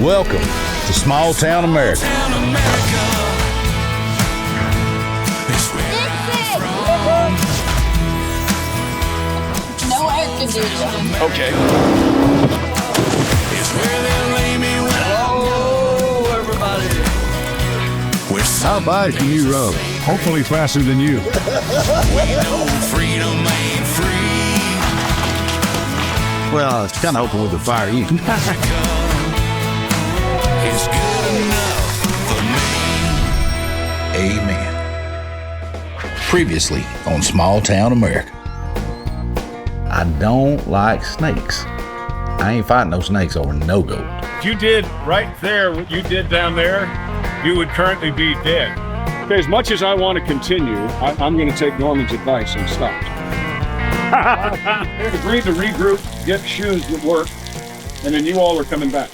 Welcome to Small Town America. No air conditioning. Okay. Hello, everybody. How bad can you run? Hopefully faster than you. Freedom ain't free. Well, it's kind of hoping with the fire you. It's good enough for me. Amen. Previously on Small Town America. I don't like snakes. I ain't fighting no snakes over no gold. If you did right there what you did down there, you would currently be dead. Okay, as much as I want to continue, I'm going to take Norman's advice and stop. Agreed to regroup, get shoes that work, and then you all are coming back.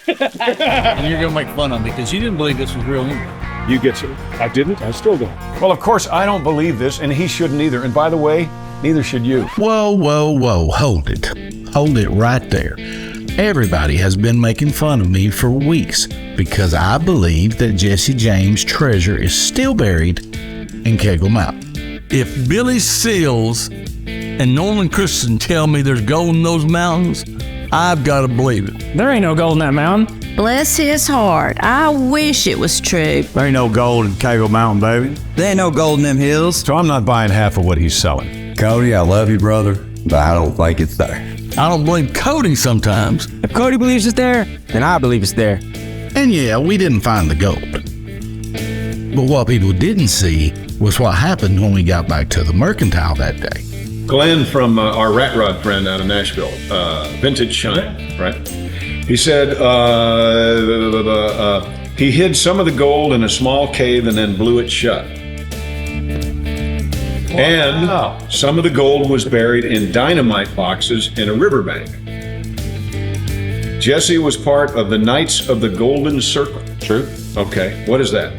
And you're going to make fun of me because you didn't believe this was real anyway. You get it. I didn't. I still don't. Well, of course, I don't believe this, and he shouldn't either. And by the way, neither should you. Whoa, hold it. Hold it right there. Everybody has been making fun of me for weeks because I believe that Jesse James' treasure is still buried in Kegel Mountain. If Billy Seals and Norman Christensen tell me there's gold in those mountains, I've got to believe it. There ain't no gold in that mountain. Bless his heart. I wish it was true. There ain't no gold in Kegel Mountain, baby. There ain't no gold in them hills. So I'm not buying half of what he's selling. Cody, I love you, brother, but I don't think it's there. I don't blame Cody sometimes. If Cody believes it's there, then I believe it's there. And yeah, we didn't find the gold. But what people didn't see was what happened when we got back to the Mercantile that day. Glenn from our Rat Rod friend out of Nashville, Vintage Shine, right? He said he hid some of the gold in a small cave and then blew it shut. And some of the gold was buried in dynamite boxes in a riverbank. Jesse was part of the Knights of the Golden Circle. True? Okay. What is that?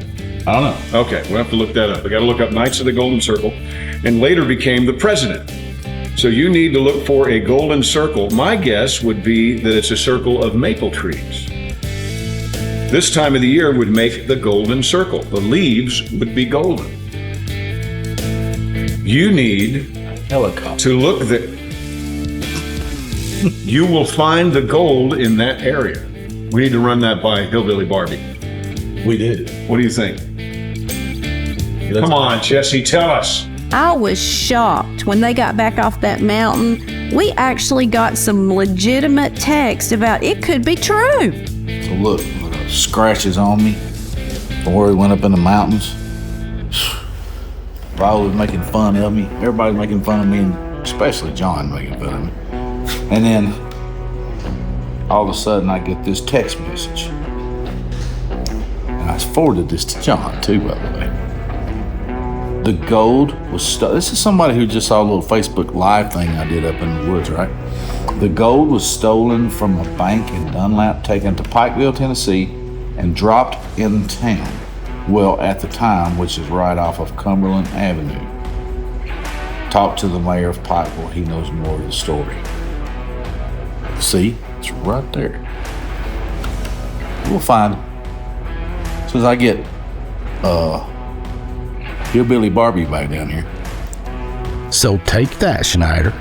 I don't know. Okay, we'll have to look that up. We got to look up Knights of the Golden Circle, and later became the president. So you need to look for a golden circle. My guess would be that it's a circle of maple trees. This time of the year would make the golden circle. The leaves would be golden. You need to look that you will find the gold in that area. We need to run that by Hillbilly Barbie. We did. What do you think? Come on, Jesse, tell us. I was shocked when they got back off that mountain. We actually got some legitimate text about it could be true. So look, the scratches on me from where we went up in the mountains. Val was making fun of me. Everybody was making fun of me, and especially John making fun of me. And then all of a sudden I get this text message. And I forwarded this to John too, by the way. The gold was this is somebody who just saw a little Facebook Live thing I did up in the woods, right? The gold was stolen from a bank in Dunlap, taken to Pikeville, Tennessee, and dropped in town. Well, at the time, which is right off of Cumberland Avenue. Talk to the mayor of Pikeville. He knows more of the story. See? It's right there. We'll find it. As soon as I get Hillbilly Barbie back down here. So take that, Schneider.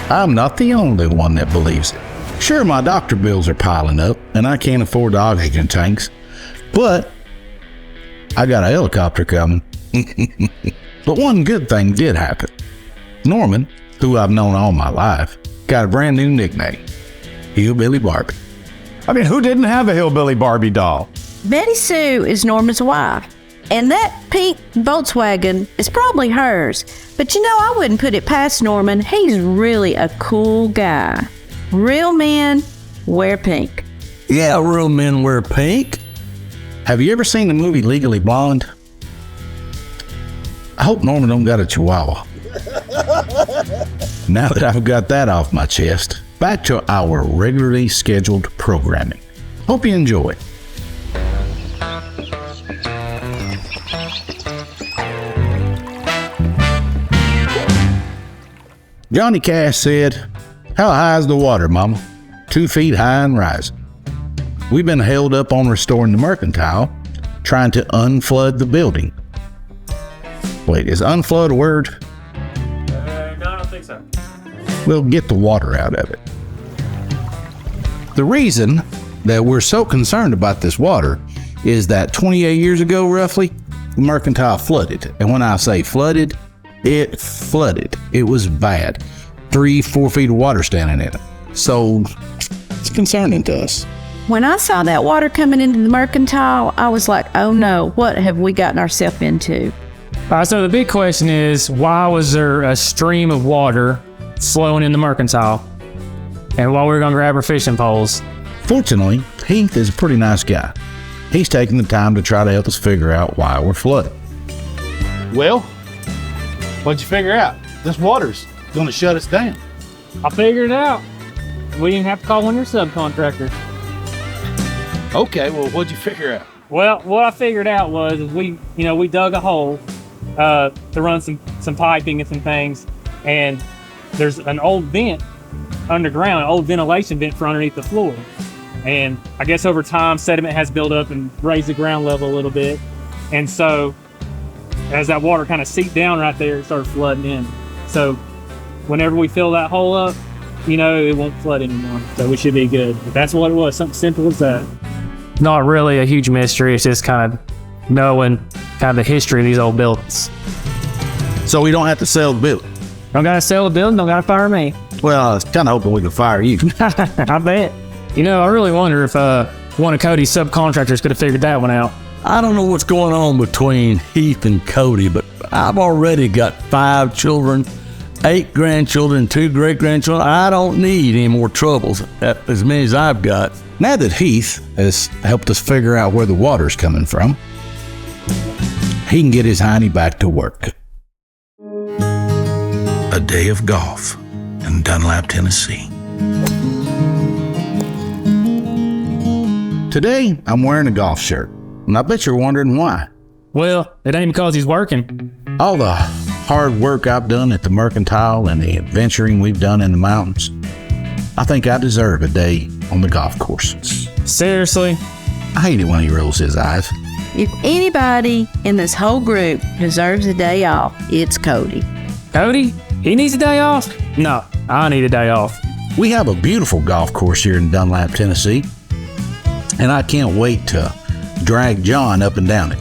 I'm not the only one that believes it. Sure, my doctor bills are piling up, and I can't afford the oxygen tanks, but I got a helicopter coming. But one good thing did happen. Norman, who I've known all my life, got a brand new nickname, Hillbilly Barbie. I mean, who didn't have a Hillbilly Barbie doll? Betty Sue is Norman's wife, and that pink Volkswagen is probably hers. But you know, I wouldn't put it past Norman. He's really a cool guy. Real men wear pink. Yeah, real men wear pink. Have you ever seen the movie Legally Blonde? I hope Norman don't got a chihuahua. Now that I've got that off my chest, back to our regularly scheduled programming. Hope you enjoy. Johnny Cash said, "How high is the water, Mama? 2 feet high and rising." we've been held up on restoring the Mercantile, trying to unflood the building. Wait, is unflood a word? No, I don't think so. We'll get the water out of it. The reason that we're so concerned about this water is that 28 years ago, roughly, the Mercantile flooded. And when I say flooded, it flooded. It was bad. 3-4 feet of water standing in it. So it's concerning to us. When I saw that water coming into the Mercantile, I was like, oh no, what have we gotten ourselves into? So the big question is, why was there a stream of water flowing in the Mercantile? And while we were going to grab our fishing poles. Fortunately, Heath is a pretty nice guy. He's taking the time to try to help us figure out why we're flooded. Well, what'd you figure out? This water's going to shut us down. I figured it out. We didn't have to call one of your subcontractors. Okay, well, what'd you figure out? Well, what I figured out was we dug a hole to run some piping and some things, and there's an old vent underground, an old ventilation vent for underneath the floor. And I guess over time, sediment has built up and raised the ground level a little bit. And so as that water kind of seeped down right there, it started flooding in. So whenever we fill that hole up, it won't flood anymore. So we should be good. But that's what it was, something simple as that. Not really a huge mystery. It's just kind of knowing kind of the history of these old buildings. So we don't have to sell the building? Don't got to sell the building, don't got to fire me. Well, I was kind of hoping we could fire you. I bet. I really wonder if one of Cody's subcontractors could have figured that one out. I don't know what's going on between Heath and Cody, but I've already got 5 children, 8 grandchildren, 2 great-grandchildren. I don't need any more troubles, as many as I've got. Now that Heath has helped us figure out where the water's coming from, he can get his hiney back to work. A day of golf in Dunlap, Tennessee. Today, I'm wearing a golf shirt, and I bet you're wondering why. Well, it ain't because he's working. All the hard work I've done at the Mercantile and the adventuring we've done in the mountains, I think I deserve a day on the golf course. Seriously? I hate it when he rolls his eyes. If anybody in this whole group deserves a day off, it's Cody. Cody? He needs a day off? No, I need a day off. We have a beautiful golf course here in Dunlap, Tennessee, and I can't wait to drag John up and down it.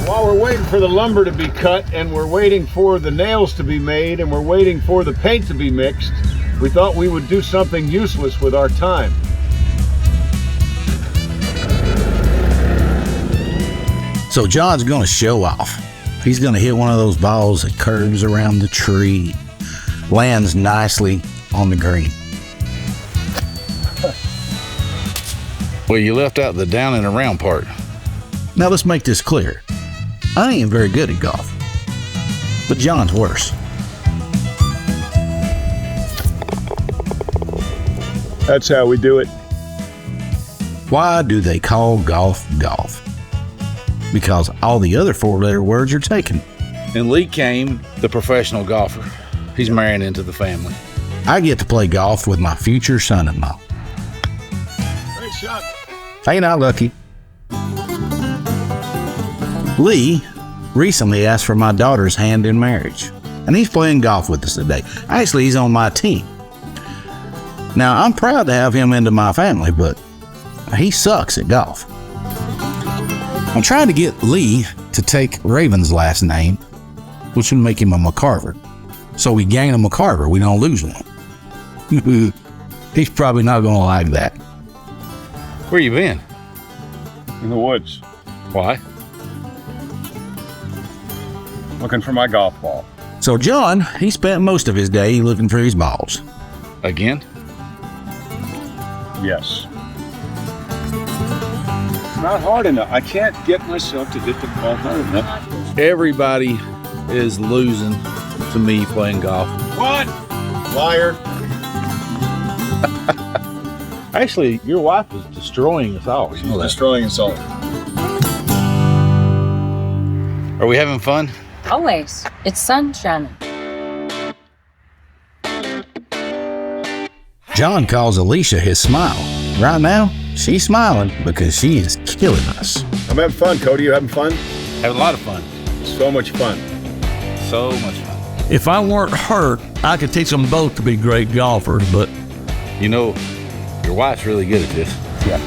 While we're waiting for the lumber to be cut, and we're waiting for the nails to be made, and we're waiting for the paint to be mixed, we thought we would do something useless with our time. So John's gonna show off. He's gonna hit one of those balls that curves around the tree, lands nicely on the green. Well, you left out the down and around part. Now let's make this clear. I ain't very good at golf, but John's worse. That's how we do it. Why do they call golf golf? Because all the other 4-letter words are taken. And Lee came, the professional golfer. He's marrying into the family. I get to play golf with my future son-in-law. Great shot. Ain't I lucky? Lee recently asked for my daughter's hand in marriage, and he's playing golf with us today. Actually, he's on my team. Now, I'm proud to have him into my family, but he sucks at golf. I'm trying to get Lee to take Raven's last name, which would make him a McCarver. So we gain a McCarver, we don't lose one. He's probably not going to like that. Where you been? In the woods. Why? Looking for my golf ball. So John, he spent most of his day looking for his balls. Again? Yes. Not hard enough. I can't get myself to hit the ball hard enough. Everybody is losing to me playing golf. What? Liar. Actually, your wife is destroying us all. She's destroying us all. Are we having fun? Always. It's sun shining. John calls Alicia his smile. Right now, she's smiling because she is killing us. I'm having fun, Cody. You having fun? Having a lot of fun. So much fun. So much fun. If I weren't hurt, I could teach them both to be great golfers, but You know, your wife's really good at this. Yeah.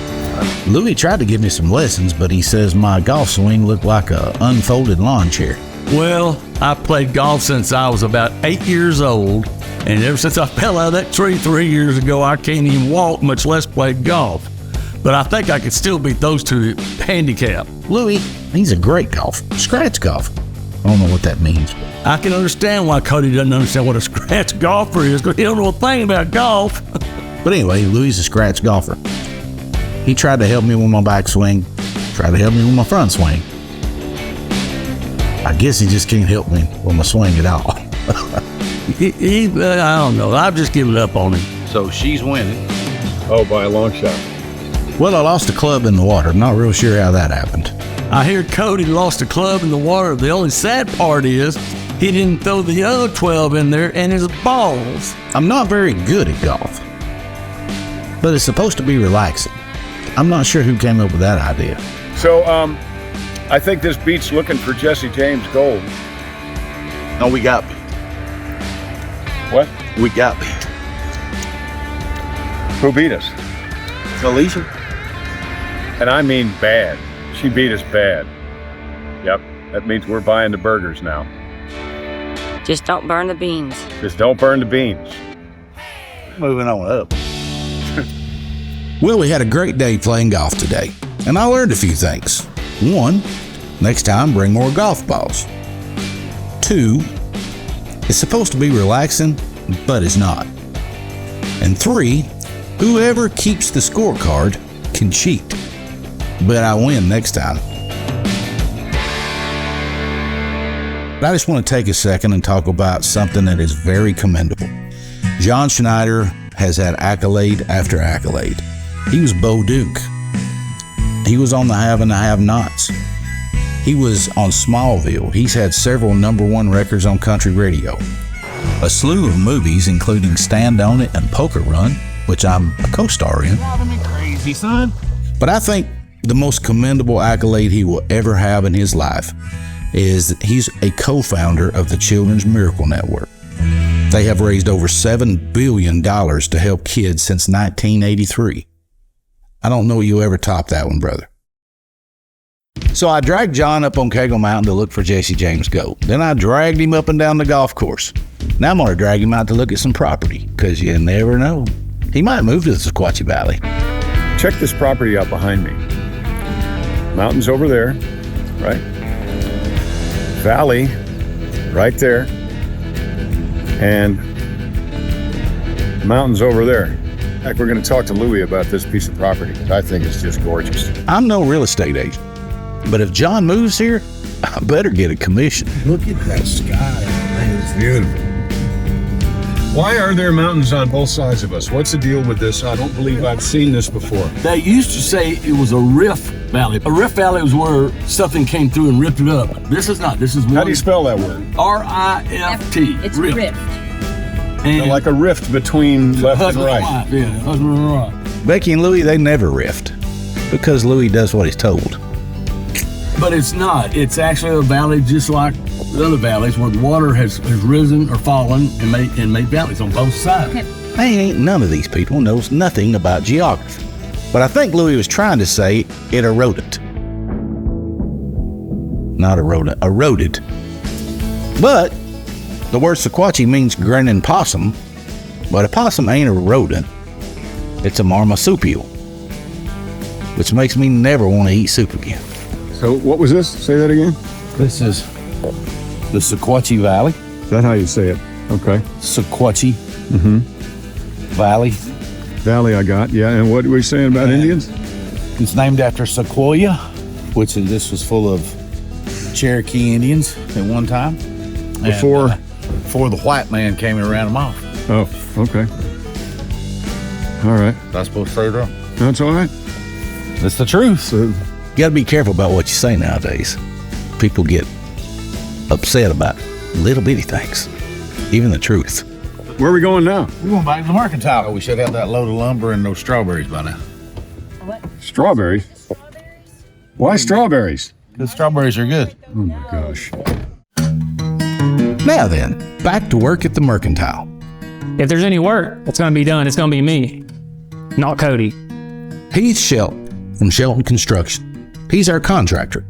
Louis tried to give me some lessons, but he says my golf swing looked like a unfolded lawn chair. well, I played golf since I was about 8 years old, and ever since I fell out of that tree 3 years ago, I can't even walk, much less play golf. But I think I could still beat those two handicap. Louis, he's a great golfer. Scratch golf. I don't know what that means. I can understand why Cody doesn't understand what a scratch golfer is, because he don't know a thing about golf. But anyway, Louis is a scratch golfer. He tried to help me with my backswing, tried to help me with my front swing. I guess he just can't help me with my swing at all. I don't know. I've just given up on him. So she's winning. Oh, by a long shot. Well, I lost a club in the water. Not real sure how that happened. I hear Cody lost a club in the water. The only sad part is he didn't throw the other 12 in there and his balls. I'm not very good at golf, but it's supposed to be relaxing. I'm not sure who came up with that idea. So, I think this beats looking for Jesse James Gold. No, we got beat. What? We got beat. Who beat us? Alicia? And I mean bad. She beat us bad. Yep, that means we're buying the burgers now. Just don't burn the beans. Just don't burn the beans. Moving on up. Well, we had a great day playing golf today, and I learned a few things. 1, next time bring more golf balls. 2, it's supposed to be relaxing, but it's not. And 3, whoever keeps the scorecard can cheat. But I win next time. But I just want to take a second and talk about something that is very commendable. John Schneider has had accolade after accolade. He was Bo Duke. He was on the have and the have-nots. He was on Smallville. He's had several #1 records on country radio. A slew of movies, including Stand On It and Poker Run, which I'm a co-star in. Driving me crazy, son. But I think the most commendable accolade he will ever have in his life is that he's a co-founder of the Children's Miracle Network. They have raised over $7 billion to help kids since 1983. I don't know you'll ever top that one, brother. So I dragged John up on Kegel Mountain to look for Jesse James Gold. Then I dragged him up and down the golf course. Now I'm going to drag him out to look at some property, because you never know. He might move to the Sequatchie Valley. Check this property out behind me. Mountains over there, right? Valley, right there. And mountains over there. Heck, we're going to talk to Louis about this piece of property, because I think it's just gorgeous. I'm no real estate agent, but if John moves here, I better get a commission. Look at that sky. Man, it's beautiful. Why are there mountains on both sides of us? What's the deal with this? I don't believe I've seen this before. They used to say it was a rift valley. A rift valley was where something came through and ripped it up. This is not. This is one. How do you spell that word? R-I-F-T. It's rift. And Like a rift between left and husband right. wife, yeah, husband and wife. Becky and Louie, they never rift because Louie does what he's told. But it's not. It's actually a valley just like the other valleys where the water has risen or fallen and made valleys on both sides. Ain't none of these people knows nothing about geography. But I think Louie was trying to say it eroded. Not eroded, eroded. But the word Sequatchie means grinning possum, but a possum ain't a rodent. It's a marsupial, which makes me never want to eat soup again. So what was this? Say that again. This is the Sequatchie Valley. Is that how you say it? Okay. Sequatchie Valley. Valley I got, yeah. And what were you saying about Indians? It's named after Sequoia, which this was full of Cherokee Indians at one time. Before the white man came and ran them off. Oh, okay. All right. That's supposed to say that? That's all right. That's the truth. So, You got to be careful about what you say nowadays. People get upset about little bitty things, even the truth. where are we going now? We're going back to the Mercantile. We should have that load of lumber and those strawberries by now. What? Strawberries? Why strawberries? The strawberries are good. Oh my gosh. Now then, back to work at the Mercantile. If there's any work that's going to be done, it's going to be me, not Cody. Heath Shelton from Shelton Construction. He's our contractor.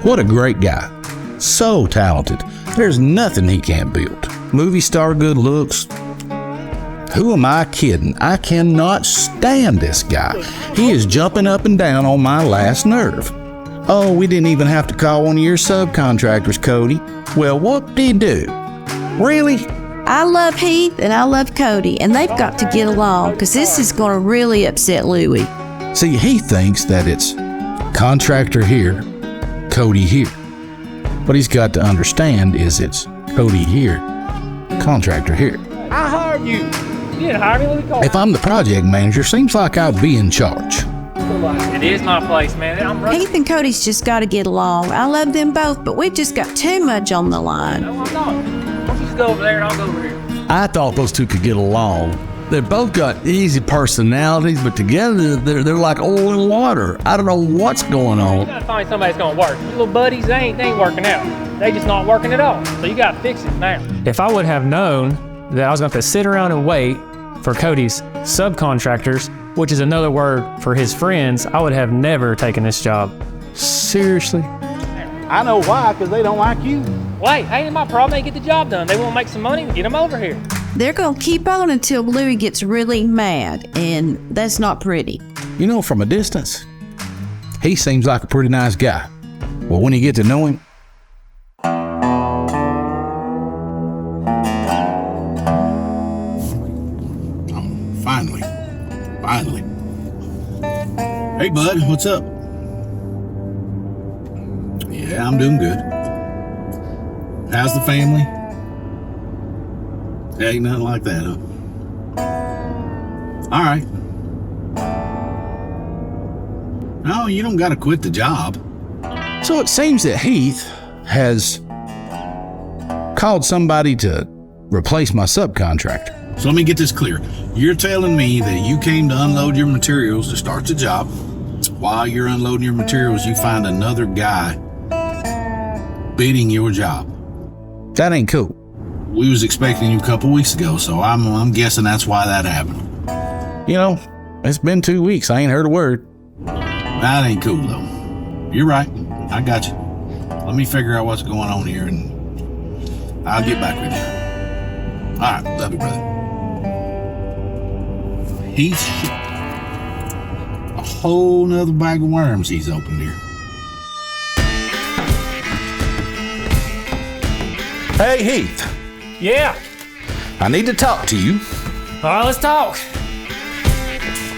What a great guy. So talented. There's nothing he can't build. Movie star good looks. Who am I kidding? I cannot stand this guy. He is jumping up and down on my last nerve. Oh, we didn't even have to call one of your subcontractors, Cody. Well, what did he do? Really? I love Heath and I love Cody, and they've got to get along because this is going to really upset Louie. See, he thinks that it's contractor here, Cody here. What he's got to understand is it's Cody here, contractor here. I hired you. You didn't hire me. Let me call. If I'm the project manager, seems like I'd be in charge. It is my place, man. I'm running. Heath and Cody's just got to get along. I love them both, but we've just got too much on the line. No, I'm not. Why don't you just go over there and I'll go over here? I thought those two could get along. They both got easy personalities, but together they're like oil and water. I don't know what's going You on. gotta find somebody that's gonna work. Your little buddies, they ain't working out. They just not working at all. So you gotta fix it now. If I would have known that I was gonna have to sit around and wait for Cody's subcontractors, which is another word for his friends, I would have never taken this job. Seriously. I know why, because they don't like you. Wait, ain't my problem. They get the job done. They want to make some money. Get them over here. They're going to keep on until Louie gets really mad, and that's not pretty. You know, from a distance, he seems like a pretty nice guy. Well, when you get to know him, finally. Hey, bud, what's up? Yeah, I'm doing good. How's the family? Ain't nothing like that, huh? All right. No, you don't gotta quit the job. So it seems that Heath has called somebody to replace my subcontractor. So let me get this clear. You're telling me that you came to unload your materials to start the job. While you're unloading your materials, you find another guy bidding your job. That ain't cool. We was expecting you a couple weeks ago, so I'm guessing that's why that happened. You know, it's been 2 weeks. I ain't heard a word. That ain't cool, though. You're right. I got you. Let me figure out what's going on here, and I'll get back with you. All right. Love you, brother. Heath, a whole nother bag of worms he's opened here. Hey, Heath. Yeah. I need to talk to you. All right, let's talk.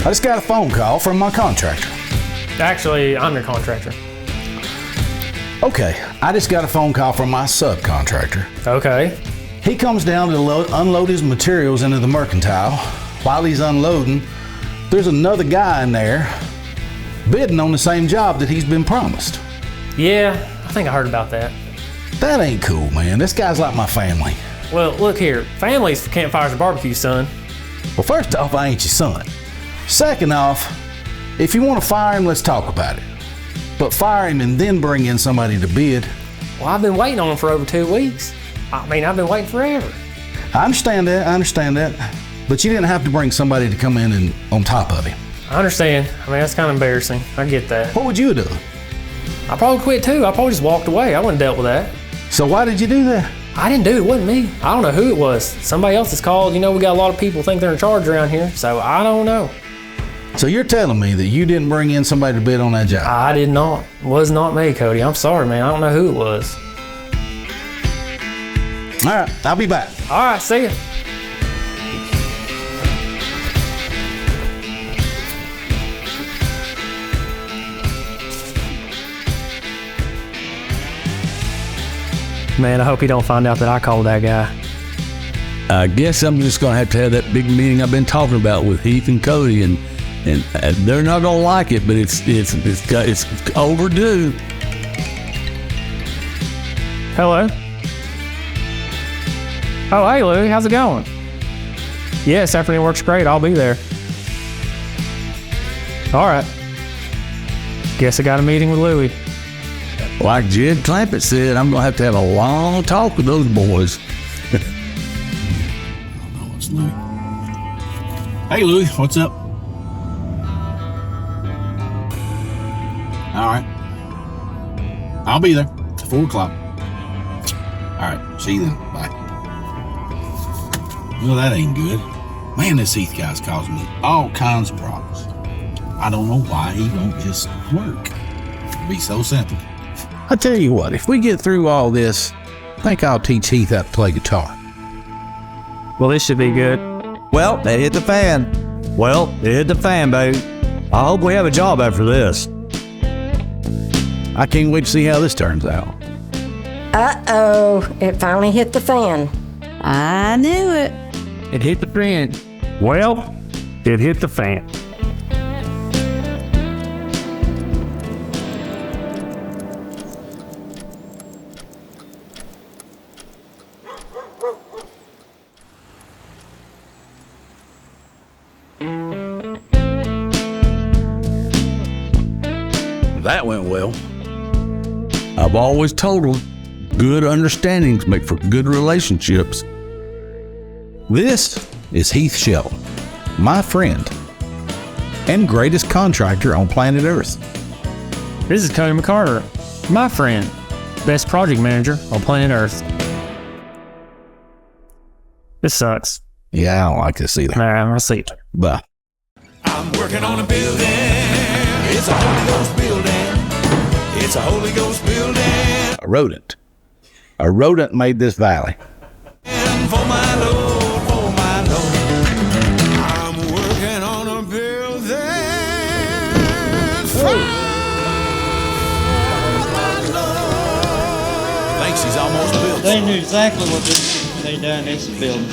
I just got a phone call from my contractor. Actually, I'm your contractor. Okay, I just got a phone call from my subcontractor. Okay. He comes down to unload his materials into the Mercantile. While he's unloading, there's another guy in there bidding on the same job that he's been promised. Yeah, I think I heard about that. That ain't cool, man. This guy's like my family. Well, look here. Families, campfires, and barbecue, son. Well, first off, I ain't your son. Second off, if you want to fire him, let's talk about it. But fire him and then bring in somebody to bid. Well, I've been waiting on him for over 2 weeks. I mean, I've been waiting forever. I understand that. But you didn't have to bring somebody to come in and on top of him. I understand. I mean, that's kind of embarrassing. I get that. What would you have done? I probably quit too. I probably just walked away. I wouldn't dealt with that. So why did you do that? I didn't do it. It wasn't me. I don't know who it was. Somebody else is called. You know, we got a lot of people think they're in charge around here, so I don't know. So you're telling me that you didn't bring in somebody to bid on that job? I did not. It was not me, Cody. I'm sorry, man. I don't know who it was. All right, I'll be back. All right, see ya. Man, I hope he don't find out that I called that guy. I guess I'm just gonna have to have that big meeting I've been talking about with Heath and Cody, and they're not gonna like it, but it's overdue. Hello. Oh, hey, Louie. How's it going? Yes, afternoon works great. I'll be there. All right. Guess I got a meeting with Louie. Like Jed Clampett said, I'm going to have a long talk with those boys. Oh, it's Louie. Hey, Louie, what's up? All right. I'll be there. It's 4 o'clock. All right. See you then. Bye. Well, that ain't good. Man, this Heath guy's causing me all kinds of problems. I don't know why he won't just work. It'd be so simple. I tell you what, if we get through all this, I think I'll teach Heath how to play guitar. Well, this should be good. Well, they hit the fan. Well, it hit the fan, baby. I hope we have a job after this. I can't wait to see how this turns out. Uh-oh, it finally hit the fan. I knew it. It hit the fan. Well, it hit the fan. That went well. I've always told them good understandings make for good relationships. This is Heath Shell, my friend, and greatest contractor on planet Earth. This is Cody McCarter, my friend, best project manager on planet Earth. This sucks. Yeah, I don't like this either. Nah, I'll see it. Bye. I'm working on a building. It's a Holy Ghost building. It's a Holy Ghost building. A rodent. A rodent made this valley. And for my Lord, for my Lord. I'm working on a building. For my Lord. Thinks he's almost built. They knew exactly what they done this building.